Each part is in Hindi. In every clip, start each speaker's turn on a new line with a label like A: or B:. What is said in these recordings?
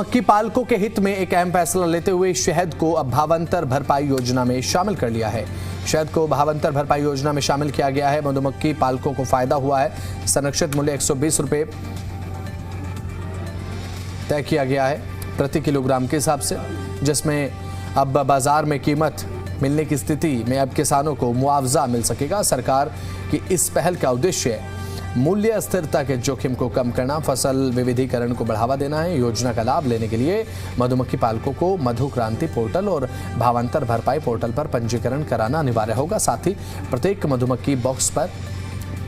A: मक्खी पालकों के हित में एक अहम फैसला लेते हुए शहद को अब भावांतर भरपाई योजना में शामिल कर लिया है। शहद को भावांतर भरपाई योजना में शामिल किया गया है। मधुमक्खी पालकों को फायदा हुआ है। संरक्षित मूल्य 120 रुपए तय किया गया है प्रति किलोग्राम के हिसाब से, जिसमें अब बाजार में कीमत मिलने की स्थिति में अब किसानों को मुआवजा मिल सकेगा। सरकार की इस पहल का उद्देश्य मूल्य अस्थिरता के जोखिम को कम करना, फसल विविधीकरण को बढ़ावा देना है। योजना का लाभ लेने के लिए मधुमक्खी पालकों को मधु क्रांति पोर्टल और भावांतर भरपाई पोर्टल पर पंजीकरण कराना अनिवार्य होगा। साथ ही प्रत्येक मधुमक्खी बॉक्स पर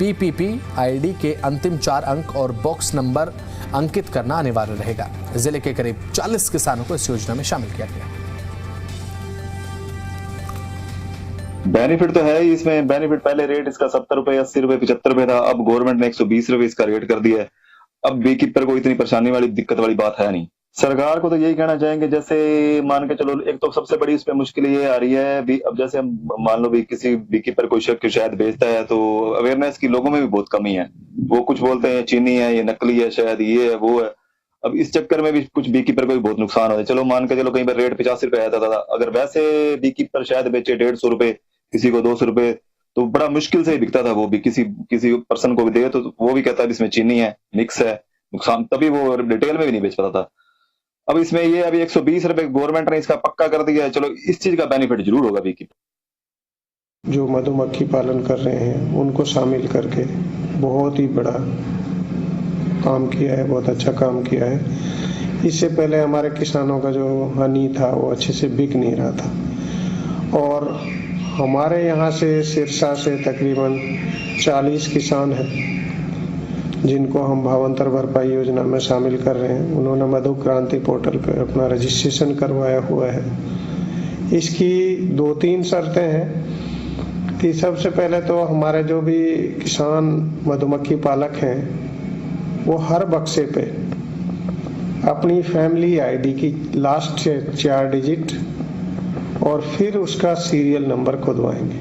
A: PPP ID के अंतिम 4 अंक और बॉक्स नंबर अंकित करना अनिवार्य रहेगा। जिले के करीब 40 किसानों को इस योजना में शामिल किया गया।
B: बेनिफिट तो है ही इसमें। बेनिफिट पहले रेट इसका 70 रुपए, 80 रुपए, 75 रुपए था। अब गवर्नमेंट ने 120 रुपए इसका रेट कर दिया है। अब बी कीपर को इतनी परेशानी वाली दिक्कत वाली बात है नहीं। सरकार को तो यही कहना चाहेंगे, जैसे मान के चलो, एक तो सबसे बड़ी इसमें मुश्किल ये आ रही है भी, अब जैसे हम मान लो भी किसी बी कीपर कोई शहद बेचता है तो अवेयरनेस की लोगों में भी बहुत कमी है। वो कुछ बोलते हैं चीनी है, ये नकली है, शहद ये है वो है। अब इस चक्कर में भी कुछ बी कीपर को भी बहुत नुकसान होता है। चलो मान के चलो कहीं पर रेट 85 रुपए आता था, अगर वैसे बी कीपर शहद बेचे 150 रुपए, किसी को 200 रुपए, तो बड़ा मुश्किल से ही बिकता था। वो भी किसी पर्सन को भी दे तो वो भी कहता है इसमें चीनी है, मिक्स है, नुकसान, तभी वो डिटेल में भी नहीं बेच पाता था। अब इसमें ये अभी 120 रुपए गवर्नमेंट ने इसका पक्का कर दिया है। चलो इस चीज का बेनिफिट जरूर होगा बी कीपर।
C: जो मधुमक्खी पालन कर रहे हैं उनको शामिल करके बहुत ही बड़ा काम किया है, बहुत अच्छा काम किया है। इससे पहले हमारे किसानों का जो हनी था वो अच्छे से बिक नहीं रहा था, और हमारे यहाँ से सिरसा से तकरीबन 40 किसान हैं जिनको हम भावांतर भरपाई योजना में शामिल कर रहे हैं। उन्होंने मधु क्रांति पोर्टल पर अपना रजिस्ट्रेशन करवाया हुआ है। इसकी 2-3 शर्तें हैं कि सबसे पहले तो हमारे जो भी किसान मधुमक्खी पालक हैं वो हर बक्से पे अपनी फैमिली ID की लास्ट 4 डिजिट और फिर उसका सीरियल नंबर खुदवाएंगे।